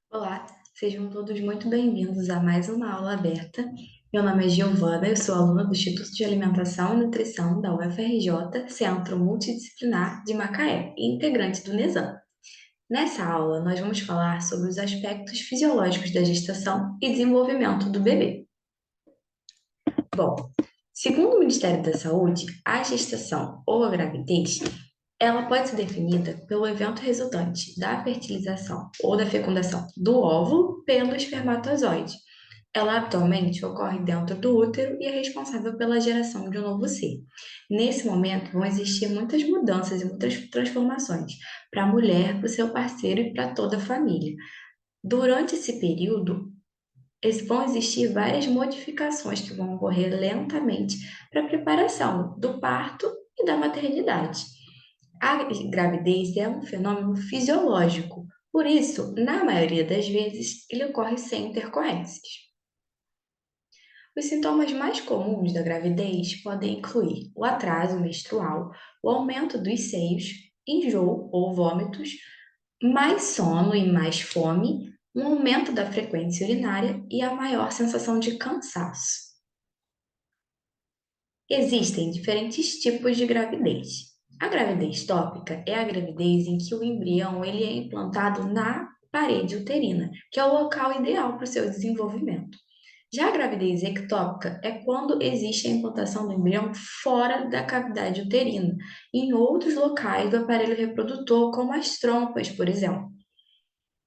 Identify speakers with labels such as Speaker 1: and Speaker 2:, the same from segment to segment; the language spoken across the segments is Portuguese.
Speaker 1: Olá, sejam todos muito bem-vindos a mais uma aula aberta. Meu nome é Giovana, eu sou aluna do Instituto de Alimentação e Nutrição da UFRJ, Centro Multidisciplinar de Macaé e integrante do NESAM. Nessa aula, nós vamos falar sobre os aspectos fisiológicos da gestação e desenvolvimento do bebê. Bom, segundo o Ministério da Saúde, a gestação ou a gravidez ela pode ser definida pelo evento resultante da fertilização ou da fecundação do óvulo pelo espermatozoide. Ela atualmente ocorre dentro do útero e é responsável pela geração de um novo ser. Nesse momento, vão existir muitas mudanças e muitas transformações para a mulher, para o seu parceiro e para toda a família. Durante esse período, vão existir várias modificações que vão ocorrer lentamente para a preparação do parto e da maternidade. A gravidez é um fenômeno fisiológico, por isso, na maioria das vezes, ele ocorre sem intercorrências. Os sintomas mais comuns da gravidez podem incluir o atraso menstrual, o aumento dos seios, enjoo ou vômitos, mais sono e mais fome, um aumento da frequência urinária e a maior sensação de cansaço. Existem diferentes tipos de gravidez. A gravidez tópica é a gravidez em que o embrião ele é implantado na parede uterina, que é o local ideal para o seu desenvolvimento. Já a gravidez ectópica é quando existe a implantação do embrião fora da cavidade uterina, em outros locais do aparelho reprodutor, como as trompas, por exemplo.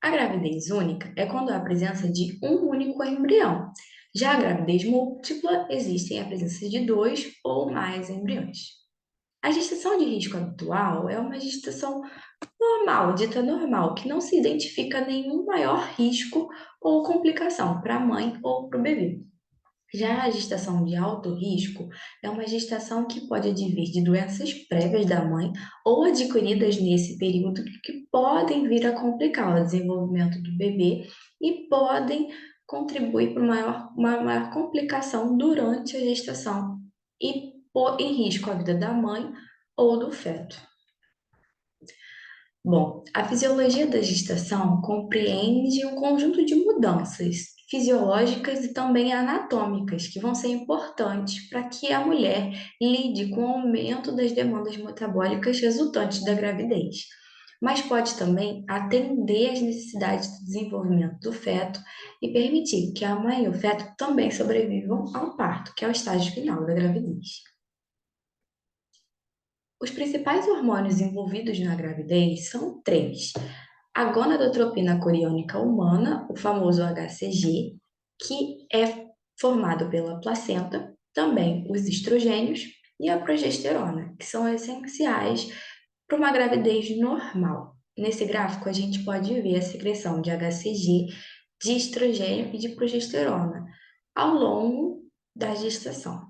Speaker 1: A gravidez única é quando há a presença de um único embrião. Já a gravidez múltipla existe a presença de dois ou mais embriões. A gestação de risco habitual é uma gestação normal, dita normal, que não se identifica nenhum maior risco ou complicação para a mãe ou para o bebê. Já a gestação de alto risco é uma gestação que pode advir de doenças prévias da mãe ou adquiridas nesse período que podem vir a complicar o desenvolvimento do bebê e podem contribuir para uma maior complicação durante a gestação e pôr em risco a vida da mãe ou do feto. Bom, a fisiologia da gestação compreende um conjunto de mudanças fisiológicas e também anatômicas que vão ser importantes para que a mulher lide com o aumento das demandas metabólicas resultantes da gravidez. Mas pode também atender às necessidades do desenvolvimento do feto e permitir que a mãe e o feto também sobrevivam ao parto, que é o estágio final da gravidez. Os principais hormônios envolvidos na gravidez são três: a gonadotropina coriônica humana, o famoso HCG, que é formado pela placenta, também os estrogênios e a progesterona, que são essenciais para uma gravidez normal. Nesse gráfico, a gente pode ver a secreção de HCG, de estrogênio e de progesterona ao longo da gestação.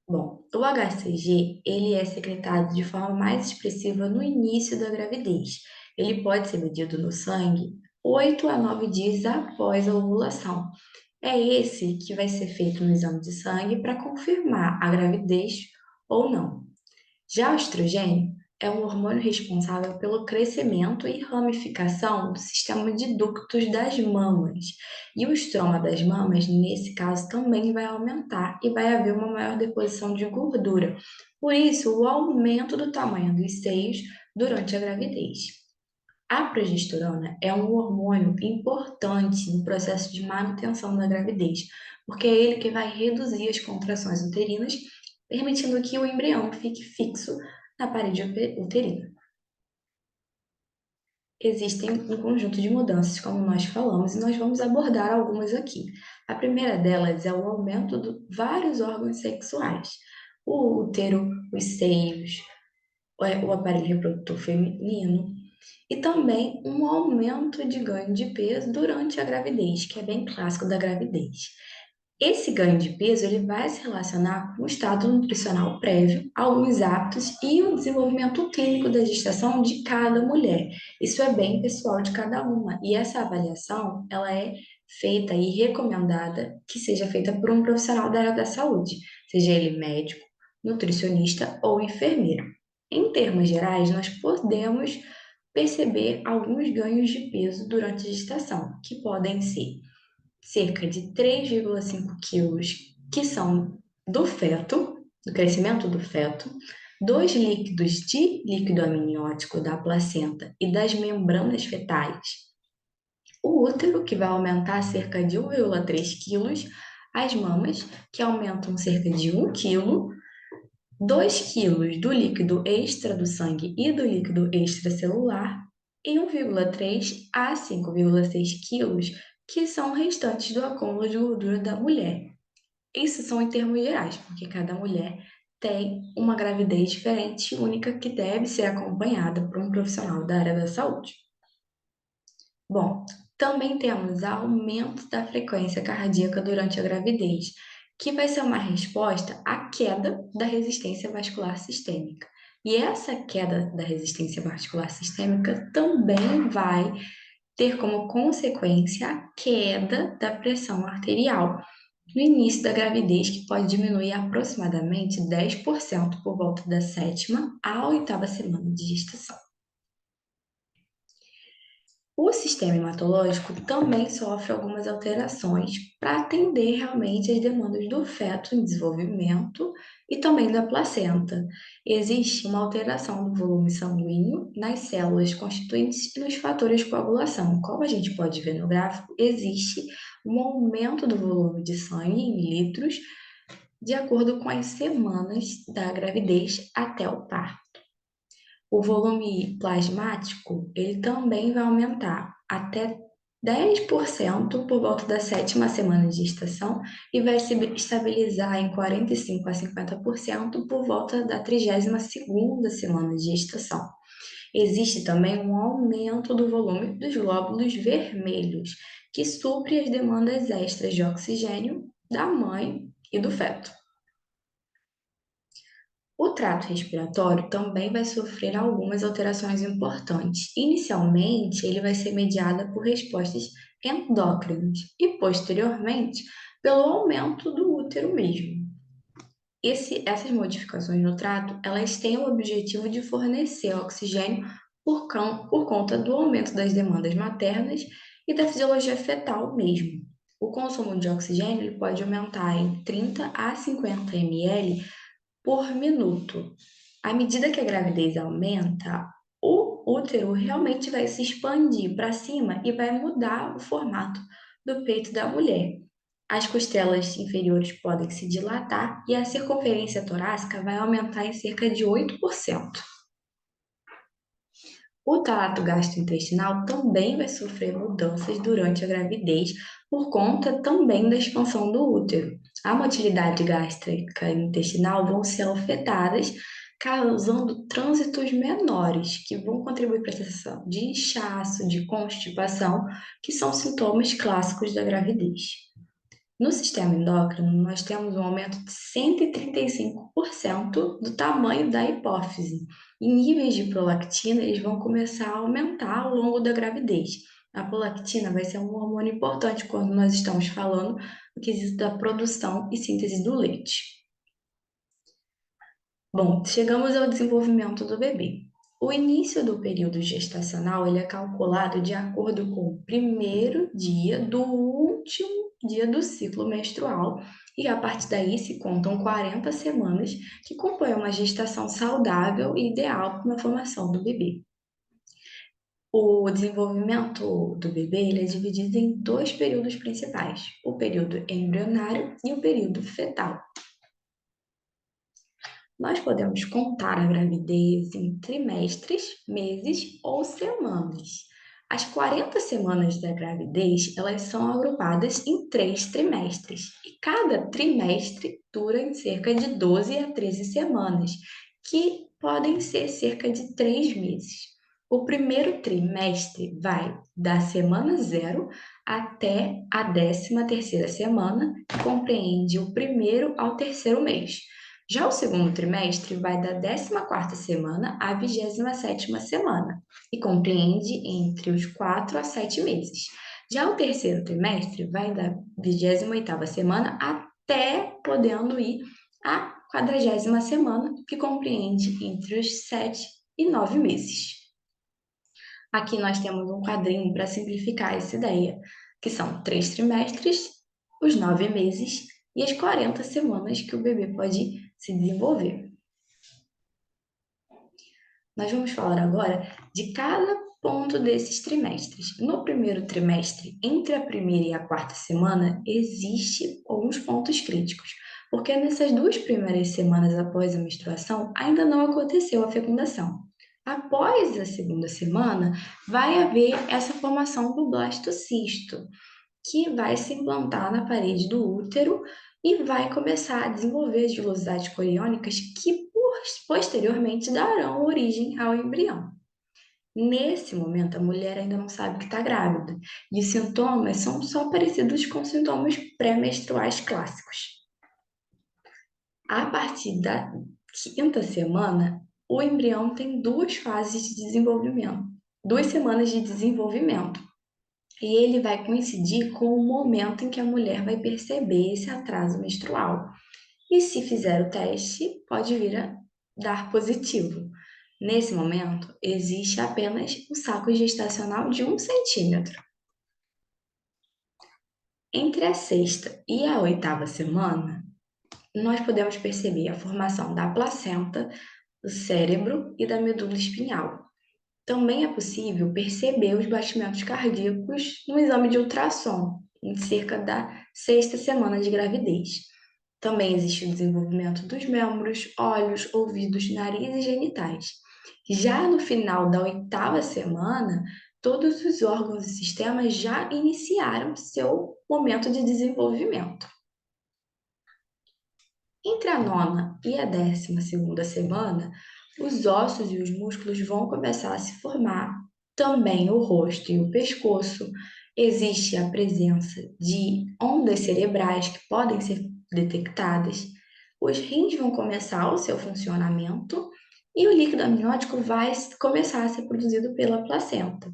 Speaker 1: Bom, o HCG, ele é secretado de forma mais expressiva no início da gravidez. Ele pode ser medido no sangue 8 a 9 dias após a ovulação. É esse que vai ser feito no exame de sangue para confirmar a gravidez ou não. Já o estrogênio é um hormônio responsável pelo crescimento e ramificação do sistema de ductos das mamas. E o estroma das mamas, nesse caso, também vai aumentar e vai haver uma maior deposição de gordura. Por isso, o aumento do tamanho dos seios durante a gravidez. A progesterona é um hormônio importante no processo de manutenção da gravidez, porque é ele que vai reduzir as contrações uterinas, permitindo que o embrião fique fixo na parede uterina. Existem um conjunto de mudanças, como nós falamos, e nós vamos abordar algumas aqui. A primeira delas é o aumento de vários órgãos sexuais: o útero, os seios, o aparelho reprodutor feminino, e também um aumento de ganho de peso durante a gravidez, que é bem clássico da gravidez. Esse ganho de peso ele vai se relacionar com o estado nutricional prévio, alguns hábitos e o desenvolvimento clínico da gestação de cada mulher. Isso é bem pessoal de cada uma e essa avaliação ela é feita e recomendada que seja feita por um profissional da área da saúde, seja ele médico, nutricionista ou enfermeiro. Em termos gerais, nós podemos perceber alguns ganhos de peso durante a gestação, que podem ser cerca de 3,5 quilos, que são do feto, do crescimento do feto, 2 líquidos de líquido amniótico da placenta e das membranas fetais, o útero, que vai aumentar cerca de 1,3 quilos, as mamas, que aumentam cerca de 1 quilo, 2 quilos do líquido extra do sangue e do líquido extracelular, e 1,3 a 5,6 quilos, que são restantes do acúmulo de gordura da mulher. Isso são em termos gerais, porque cada mulher tem uma gravidez diferente e única que deve ser acompanhada por um profissional da área da saúde. Bom, também temos aumento da frequência cardíaca durante a gravidez, que vai ser uma resposta à queda da resistência vascular sistêmica. E essa queda da resistência vascular sistêmica também vai ter como consequência a queda da pressão arterial no início da gravidez, que pode diminuir aproximadamente 10% por volta da sétima à oitava semana de gestação. O sistema hematológico também sofre algumas alterações para atender realmente às demandas do feto em desenvolvimento e também da placenta. Existe uma alteração do volume sanguíneo nas células constituintes e nos fatores de coagulação. Como a gente pode ver no gráfico, existe um aumento do volume de sangue em litros de acordo com as semanas da gravidez até o parto. O volume plasmático, ele também vai aumentar até 10% por volta da sétima semana de gestação e vai se estabilizar em 45 a 50% por volta da 32ª semana de gestação. Existe também um aumento do volume dos glóbulos vermelhos, que supre as demandas extras de oxigênio da mãe e do feto. O trato respiratório também vai sofrer algumas alterações importantes. Inicialmente, ele vai ser mediado por respostas endócrinas e, posteriormente, pelo aumento do útero mesmo. Essas modificações no trato, elas têm o objetivo de fornecer oxigênio por conta do aumento das demandas maternas e da fisiologia fetal mesmo. O consumo de oxigênio ele pode aumentar em 30 a 50 ml por minuto. À medida que a gravidez aumenta, o útero realmente vai se expandir para cima e vai mudar o formato do peito da mulher. As costelas inferiores podem se dilatar e a circunferência torácica vai aumentar em cerca de 8%. O trato gastrointestinal também vai sofrer mudanças durante a gravidez por conta também da expansão do útero. A motilidade gástrica e intestinal vão ser afetadas, causando trânsitos menores, que vão contribuir para a sensação de inchaço, de constipação, que são sintomas clássicos da gravidez. No sistema endócrino, nós temos um aumento de 135% do tamanho da hipófise. E níveis de prolactina eles vão começar a aumentar ao longo da gravidez. A prolactina vai ser um hormônio importante quando nós estamos falando do quesito da produção e síntese do leite. Bom, chegamos ao desenvolvimento do bebê. O início do período gestacional ele é calculado de acordo com o primeiro dia do último dia do ciclo menstrual e a partir daí se contam 40 semanas que compõem uma gestação saudável e ideal para a formação do bebê. O desenvolvimento do bebê ele é dividido em dois períodos principais, o período embrionário e o período fetal. Nós podemos contar a gravidez em trimestres, meses ou semanas. As 40 semanas da gravidez, elas são agrupadas em 3 trimestres, e cada trimestre dura em cerca de 12 a 13 semanas, que podem ser cerca de 3 meses. O primeiro trimestre vai da semana 0 até a 13ª semana, que compreende o primeiro ao terceiro mês. Já o segundo trimestre vai da 14ª semana à 27ª semana e compreende entre os 4 a 7 meses. Já o terceiro trimestre vai da 28ª semana até podendo ir à 40ª semana, que compreende entre os 7 e 9 meses. Aqui nós temos um quadrinho para simplificar essa ideia, que são 3 trimestres, os 9 meses e as 40 semanas que o bebê pode se desenvolver. Nós vamos falar agora de cada ponto desses trimestres. No primeiro trimestre, entre a primeira e a quarta semana, existe alguns pontos críticos, porque nessas 2 primeiras semanas após a menstruação ainda não aconteceu a fecundação. Após a segunda semana, vai haver essa formação do blastocisto, que vai se implantar na parede do útero e vai começar a desenvolver as vilosidades coriônicas que posteriormente darão origem ao embrião. Nesse momento, a mulher ainda não sabe que está grávida e os sintomas são só parecidos com sintomas pré-menstruais clássicos. A partir da quinta semana, o embrião tem 2 fases de desenvolvimento, 2 semanas de desenvolvimento. E ele vai coincidir com o momento em que a mulher vai perceber esse atraso menstrual. E se fizer o teste, pode vir a dar positivo. Nesse momento, existe apenas um saco gestacional de 1 centímetro. Entre a sexta e a oitava semana, nós podemos perceber a formação da placenta, do cérebro e da medula espinhal. Também é possível perceber os batimentos cardíacos no exame de ultrassom, em cerca da sexta semana de gravidez. Também existe o desenvolvimento dos membros, olhos, ouvidos, nariz e genitais. Já no final da oitava semana, todos os órgãos e sistemas já iniciaram seu momento de desenvolvimento. Entre a nona e a 12ª semana, os ossos e os músculos vão começar a se formar, também o rosto e o pescoço. Existe a presença de ondas cerebrais que podem ser detectadas. Os rins vão começar o seu funcionamento e o líquido amniótico vai começar a ser produzido pela placenta.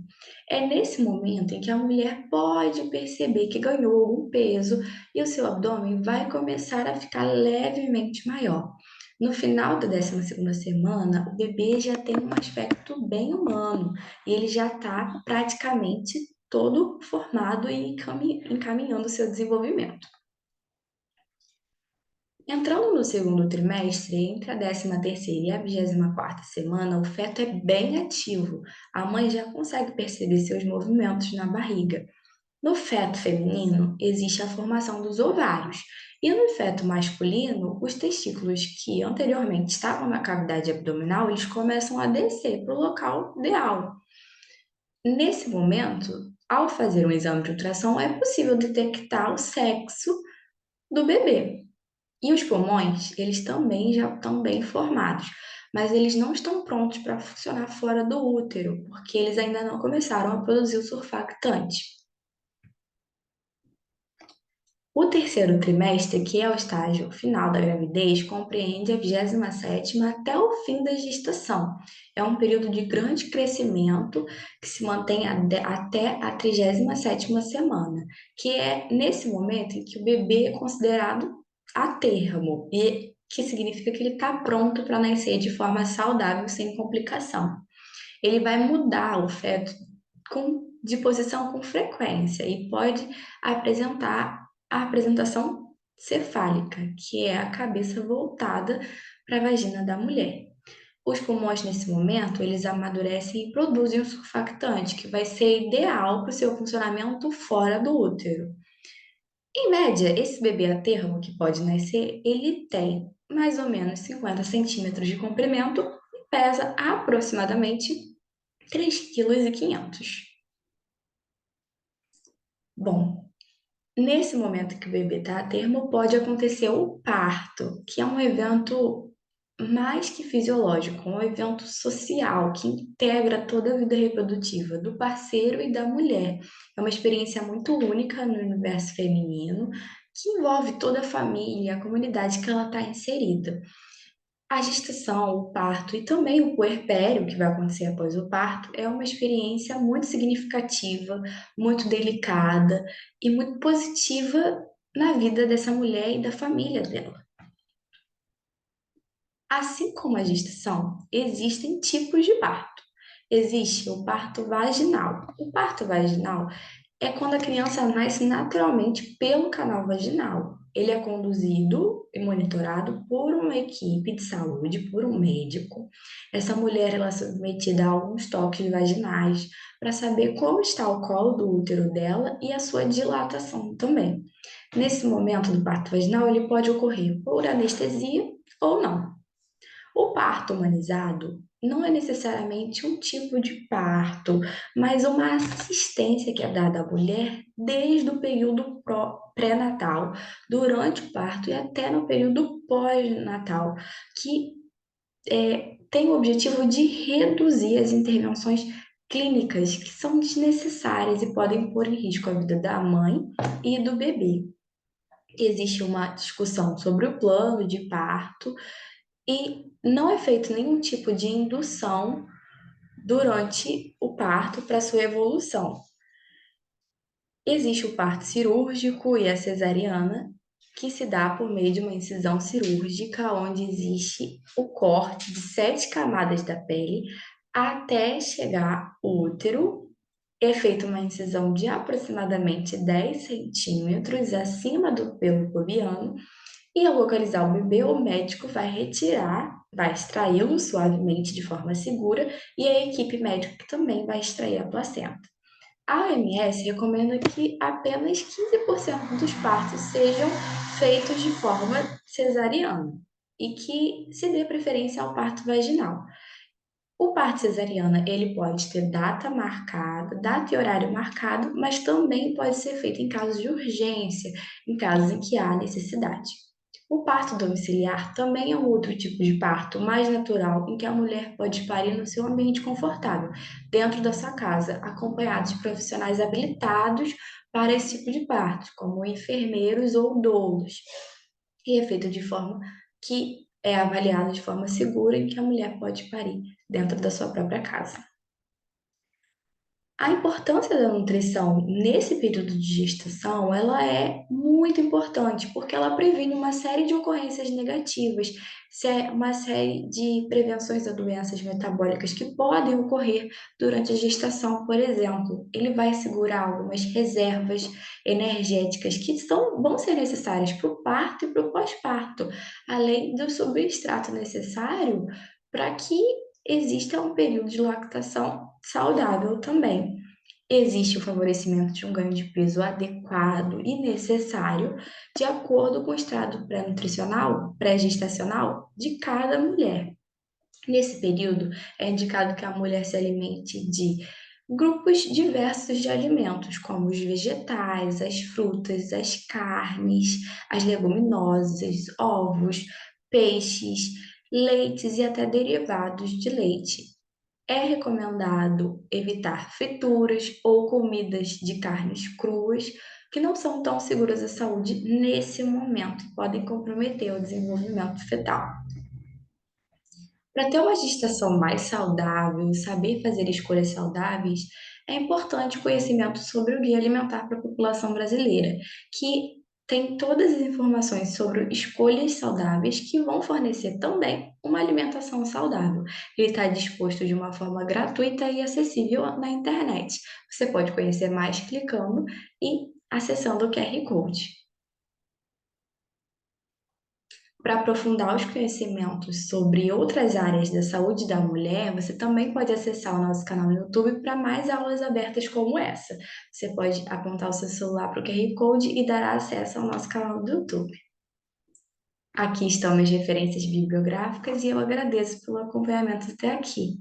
Speaker 1: É nesse momento em que a mulher pode perceber que ganhou algum peso e o seu abdômen vai começar a ficar levemente maior. No final da 12ª semana, o bebê já tem um aspecto bem humano e ele já está praticamente todo formado e encaminhando o seu desenvolvimento. Entrando no segundo trimestre, entre a 13ª e a 24ª semana, o feto é bem ativo. A mãe já consegue perceber seus movimentos na barriga. No feto feminino, existe a formação dos ovários, e no feto masculino, os testículos que anteriormente estavam na cavidade abdominal, eles começam a descer para o local ideal. Nesse momento, ao fazer um exame de ultrassom, é possível detectar o sexo do bebê. E os pulmões, eles também já estão bem formados, mas eles não estão prontos para funcionar fora do útero, porque eles ainda não começaram a produzir o surfactante. O terceiro trimestre, que é o estágio final da gravidez, compreende a 27ª até o fim da gestação. É um período de grande crescimento que se mantém até a 37ª semana, que é nesse momento em que o bebê é considerado a termo, e que significa que ele está pronto para nascer de forma saudável, sem complicação. Ele vai mudar o feto de posição com frequência e pode apresentar a apresentação cefálica, que é a cabeça voltada para a vagina da mulher. Os pulmões, nesse momento, eles amadurecem e produzem o surfactante, que vai ser ideal para o seu funcionamento fora do útero. Em média, esse bebê a termo que pode nascer, ele tem mais ou menos 50 centímetros de comprimento e pesa aproximadamente 3,5 kg. Bom, nesse momento que o bebê está a termo, pode acontecer o parto, que é um evento mais que fisiológico, um evento social que integra toda a vida reprodutiva do parceiro e da mulher. É uma experiência muito única no universo feminino, que envolve toda a família, a comunidade que ela está inserida. A gestação, o parto e também o puerpério, que vai acontecer após o parto, é uma experiência muito significativa, muito delicada e muito positiva na vida dessa mulher e da família dela. Assim como a gestação, existem tipos de parto. Existe o parto vaginal. O parto vaginal é quando a criança nasce naturalmente pelo canal vaginal. Ele é conduzido e monitorado por uma equipe de saúde, por um médico. Essa mulher ela é submetida a alguns toques vaginais para saber como está o colo do útero dela e a sua dilatação também. Nesse momento do parto vaginal, ele pode ocorrer por anestesia ou não. O parto humanizado não é necessariamente um tipo de parto, mas uma assistência que é dada à mulher desde o período pré-natal, durante o parto e até no período pós-natal, que tem o objetivo de reduzir as intervenções clínicas que são desnecessárias e podem pôr em risco a vida da mãe e do bebê. Existe uma discussão sobre o plano de parto e não é feito nenhum tipo de indução durante o parto para sua evolução. Existe o parto cirúrgico e a cesariana, que se dá por meio de uma incisão cirúrgica, onde existe o corte de 7 camadas da pele até chegar ao útero. É feita uma incisão de aproximadamente 10 centímetros acima do pelo pubiano e ao localizar o bebê, o médico vai retirar, vai extraí-lo suavemente de forma segura e a equipe médica também vai extrair a placenta. A OMS recomenda que apenas 15% dos partos sejam feitos de forma cesariana e que se dê preferência ao parto vaginal. O parto cesariana, ele pode ter data marcada, data e horário marcado, mas também pode ser feito em casos de urgência, em casos em que há necessidade. O parto domiciliar também é um outro tipo de parto mais natural, em que a mulher pode parir no seu ambiente confortável, dentro da sua casa, acompanhada de profissionais habilitados para esse tipo de parto, como enfermeiros ou doulos, e é feito de forma que é avaliado de forma segura em que a mulher pode parir dentro da sua própria casa. A importância da nutrição nesse período de gestação, ela é muito importante, porque ela previne uma série de ocorrências negativas, uma série de prevenções a doenças metabólicas que podem ocorrer durante a gestação, por exemplo. Ele vai segurar algumas reservas energéticas que vão ser necessárias para o parto e para o pós-parto, além do substrato necessário para que exista um período de lactação saudável também. Existe o favorecimento de um ganho de peso adequado e necessário, de acordo com o estado pré-nutricional, pré-gestacional de cada mulher. Nesse período, é indicado que a mulher se alimente de grupos diversos de alimentos, como os vegetais, as frutas, as carnes, as leguminosas, ovos, peixes, leites e até derivados de leite. É recomendado evitar frituras ou comidas de carnes cruas que não são tão seguras à saúde nesse momento e podem comprometer o desenvolvimento fetal. Para ter uma gestação mais saudável e saber fazer escolhas saudáveis, é importante o conhecimento sobre o Guia Alimentar para a População Brasileira, que tem todas as informações sobre escolhas saudáveis que vão fornecer também uma alimentação saudável. Ele está disposto de uma forma gratuita e acessível na internet. Você pode conhecer mais clicando e acessando o QR Code. Para aprofundar os conhecimentos sobre outras áreas da saúde da mulher, você também pode acessar o nosso canal no YouTube para mais aulas abertas como essa. Você pode apontar o seu celular para o QR Code e dará acesso ao nosso canal do YouTube. Aqui estão minhas referências bibliográficas e eu agradeço pelo acompanhamento até aqui.